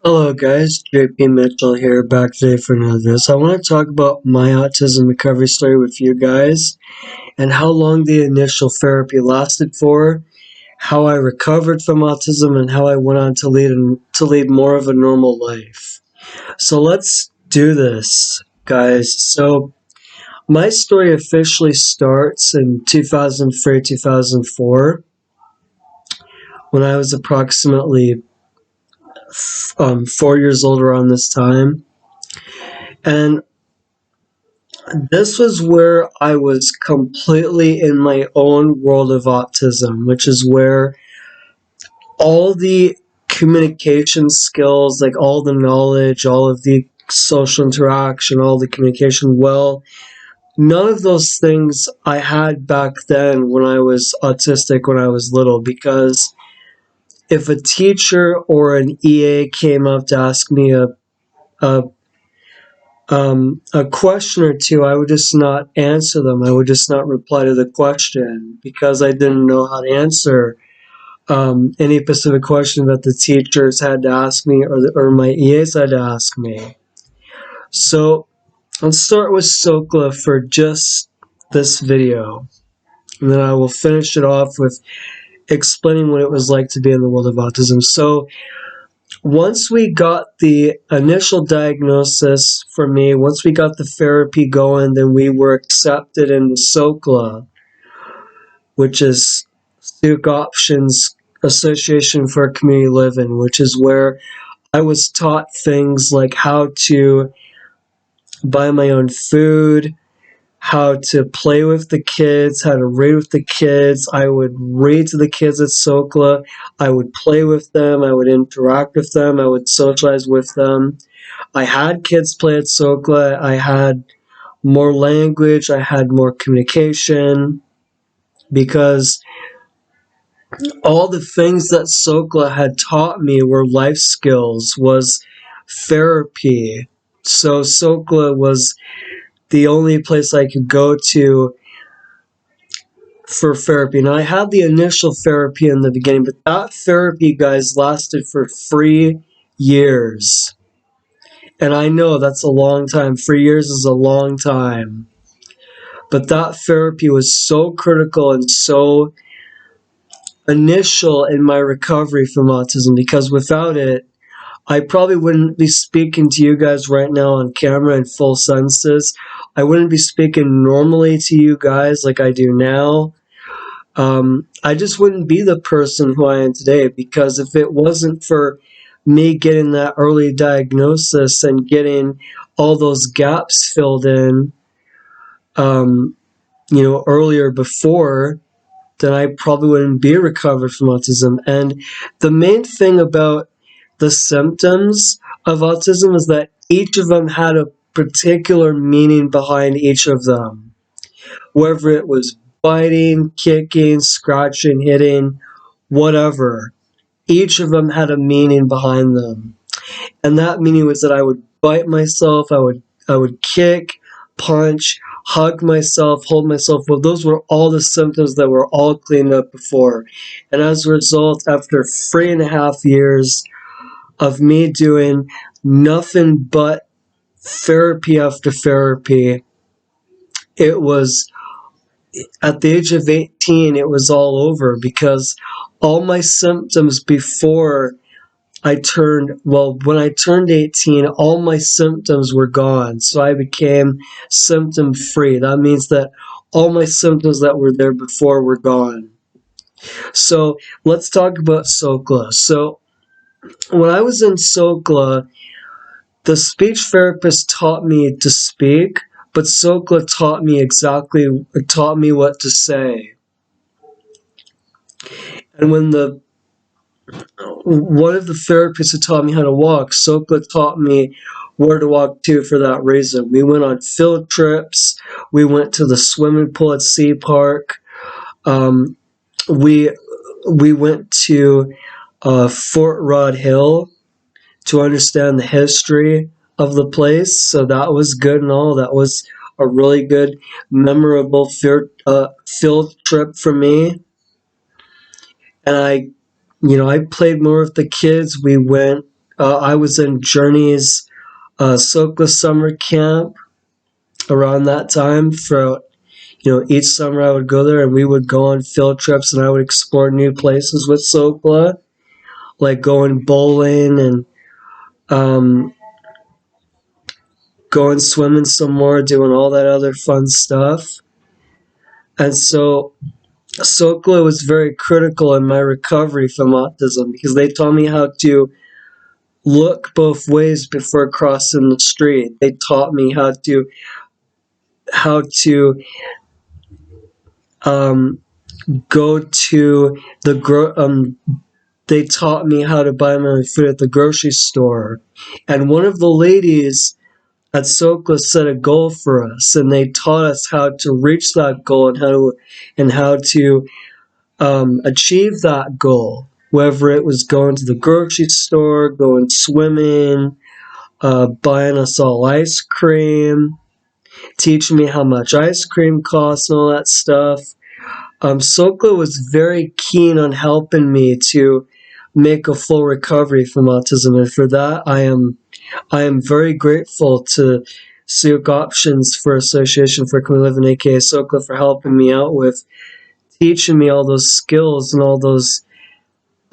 Hello guys, JP Mitchell here, back today for another video. So I want to talk about my autism recovery story with you guys and how long the initial therapy lasted for, how I recovered from autism, and how I went on to lead more of a normal life. So let's do this, guys. So my story officially starts in 2003-2004 when I was approximately 4 years old around this time. And this was where I was completely in my own world of autism, which is where all the communication skills, like all the knowledge, all of the social interaction, all the communication, well, none of those things I had back then when I was autistic, when I was little, because if a teacher or an EA came up to ask me a a question or two, I would just not answer them. I would just not reply to the question because I didn't know how to answer any specific question that the teachers had to ask me or my EAs had to ask me. So let's start with Sokla for just this video, and then I will finish it off with explaining what it was like to be in the world of autism. So once we got the initial diagnosis for me, once we got the therapy going, then we were accepted into SOCLA, which is Student Options Association for Community Living, which is where I was taught things like how to buy my own food, how to play with the kids, how to read with the kids. I would read to the kids at SOCLA. I would play with them. I would interact with them. I would socialize with them. I had kids play at SOCLA. I had more language. I had more communication because all the things that SOCLA had taught me were life skills, was therapy. So SOCLA was the only place I could go to for therapy. And I had the initial therapy in the beginning, but that therapy, guys, lasted for 3 years. And I know that's a long time. 3 years is a long time. But that therapy was so critical and so initial in my recovery from autism, because without it, I probably wouldn't be speaking to you guys right now on camera in full senses. I wouldn't be speaking normally to you guys like I do now. I just wouldn't be the person who I am today, because if it wasn't for me getting that early diagnosis and getting all those gaps filled in, earlier before, then I probably wouldn't be recovered from autism. And the main thing about the symptoms of autism is that each of them had a particular meaning behind each of them. Whether it was biting, kicking, scratching, hitting, whatever, each of them had a meaning behind them. And that meaning was that I would bite myself, I would kick, punch, hug myself, hold myself. Well, those were all the symptoms that were all cleaned up before. And as a result, after 3.5 years of me doing nothing but therapy after therapy, it was at the age of 18, it was all over, because all my symptoms before when I turned 18, all my symptoms were gone. So I became symptom free. That means that all my symptoms that were there before were gone. So let's talk about SOCLA. So when I was in SOCLA, the speech therapist taught me to speak, but SOCLA taught me what to say. And when one of the therapists who taught me how to walk, SOCLA taught me where to walk to for that reason. We went on field trips. We went to the swimming pool at Sea Park. We went to Fort Rod Hill to understand the history of the place. So that was good and all. That was a really good, memorable field trip for me. And I played more with the kids. We went I was in Journey's Sokla summer camp around that time. For each summer I would go there, and we would go on field trips, and I would explore new places with Sokla, like going bowling and um, going swimming some more, doing all that other fun stuff. And so Sokla was very critical in my recovery from autism because they taught me how to look both ways before crossing the street. They taught me how to um, go to they taught me how to buy my food at the grocery store. And one of the ladies at Sokla set a goal for us, and they taught us how to reach that goal and how to achieve that goal. Whether it was going to the grocery store, going swimming, buying us all ice cream, teaching me how much ice cream costs and all that stuff. Sokla was very keen on helping me to make a full recovery from autism, and for that I am very grateful to Siouxsie Options for Association for Community Living, aka Sokla, for helping me out with teaching me all those skills and all those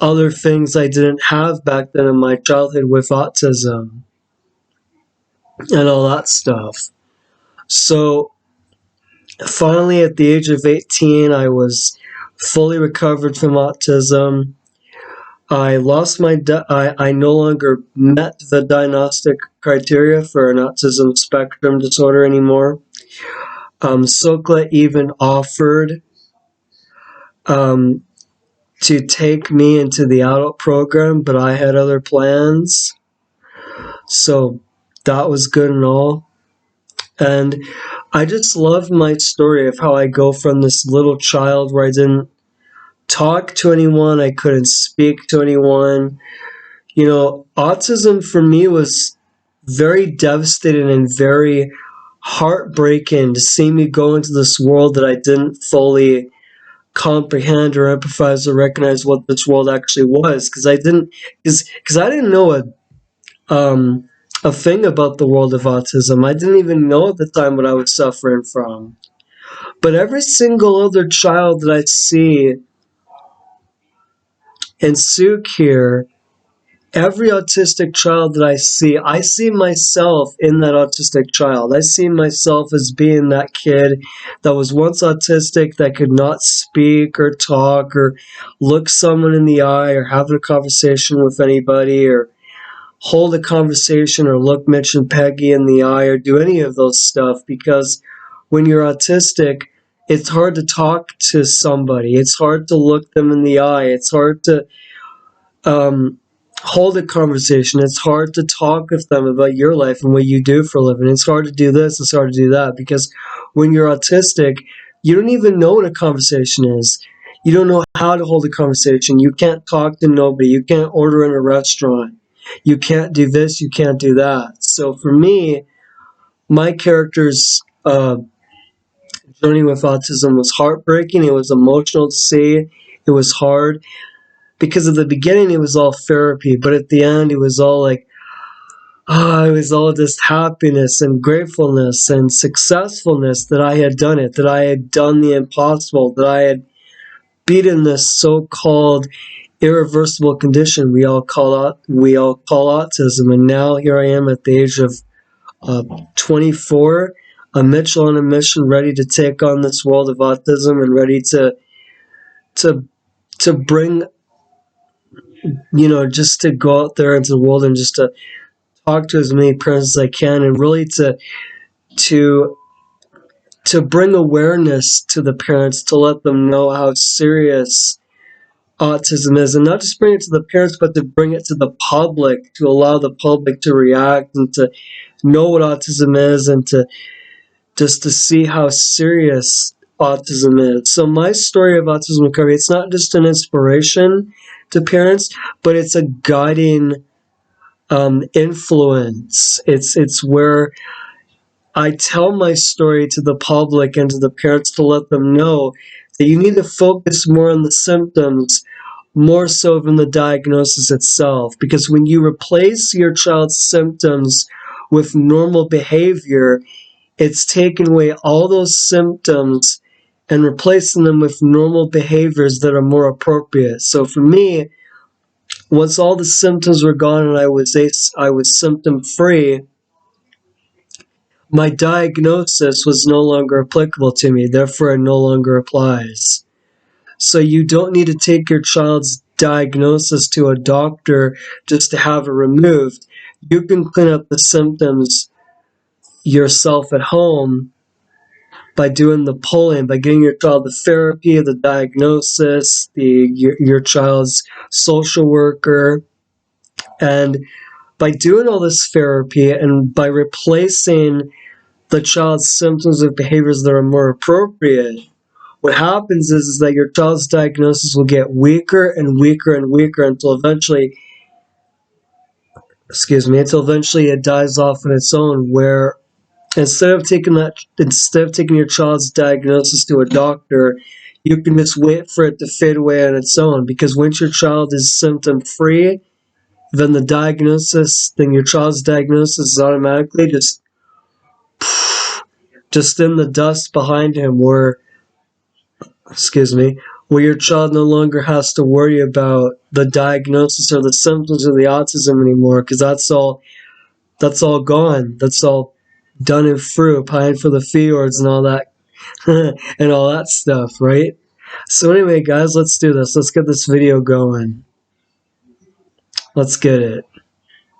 other things I didn't have back then in my childhood with autism and all that stuff. So finally, at the age of 18, I was fully recovered from autism. I lost my I no longer met the diagnostic criteria for an autism spectrum disorder anymore. Sokla even offered um, to take me into the adult program, but I had other plans. So that was good and all. And I just love my story of how I go from this little child where I didn't talk to anyone, I couldn't speak to anyone. Autism for me was very devastating and very heartbreaking to see me go into this world that I didn't fully comprehend or empathize or recognize what this world actually was, because I didn't know a thing about the world of autism. I didn't even know at the time what I was suffering from. But every single other child that I see in Souk here, every autistic child that I see myself in that autistic child. I see myself as being that kid that was once autistic, that could not speak or talk or look someone in the eye or have a conversation with anybody or hold a conversation or look Mitch and Peggy in the eye or do any of those stuff, because when you're autistic, it's hard to talk to somebody. It's hard to look them in the eye. It's hard to hold a conversation. It's hard to talk with them about your life and what you do for a living. It's hard to do this. It's hard to do that, because when you're autistic, you don't even know what a conversation is. You don't know how to hold a conversation. You can't talk to nobody. You can't order in a restaurant. You can't do this. You can't do that. So for me, my character's journey with autism was heartbreaking. It was emotional to see. It was hard, because at the beginning it was all therapy, but at the end it was all like, it was all just happiness and gratefulness and successfulness that I had done it, that I had done the impossible, that I had beaten this so-called irreversible condition we all call autism. And now here I am at the age of 24, a Mitchell on a mission, ready to take on this world of autism and ready to bring, just to go out there into the world and just to talk to as many parents as I can, and really to to bring awareness to the parents, to let them know how serious autism is, and not just bring it to the parents, but to bring it to the public, to allow the public to react and to know what autism is, and to just to see how serious autism is. So my story of autism recovery, it's not just an inspiration to parents, but it's a guiding influence. It's where I tell my story to the public and to the parents to let them know that you need to focus more on the symptoms more so than the diagnosis itself. Because when you replace your child's symptoms with normal behavior, it's taking away all those symptoms and replacing them with normal behaviors that are more appropriate. So for me, once all the symptoms were gone and I was symptom free, my diagnosis was no longer applicable to me, therefore it no longer applies. So you don't need to take your child's diagnosis to a doctor just to have it removed. You can clean up the symptoms yourself at home by doing the pulling, by getting your child the therapy, the diagnosis, your child's social worker, and by doing all this therapy and by replacing the child's symptoms with behaviors that are more appropriate, what happens is that your child's diagnosis will get weaker and weaker and weaker until eventually, it dies off on its own, where instead of taking your child's diagnosis to a doctor, you can just wait for it to fade away on its own. Because once your child is symptom free, then your child's diagnosis is automatically just in the dust behind him, where your child no longer has to worry about the diagnosis or the symptoms of the autism anymore, because that's all gone. That's all done and through, pine for the fjords and all that and all that stuff, right? So anyway, guys, let's do this. Let's get this video going. Let's get it.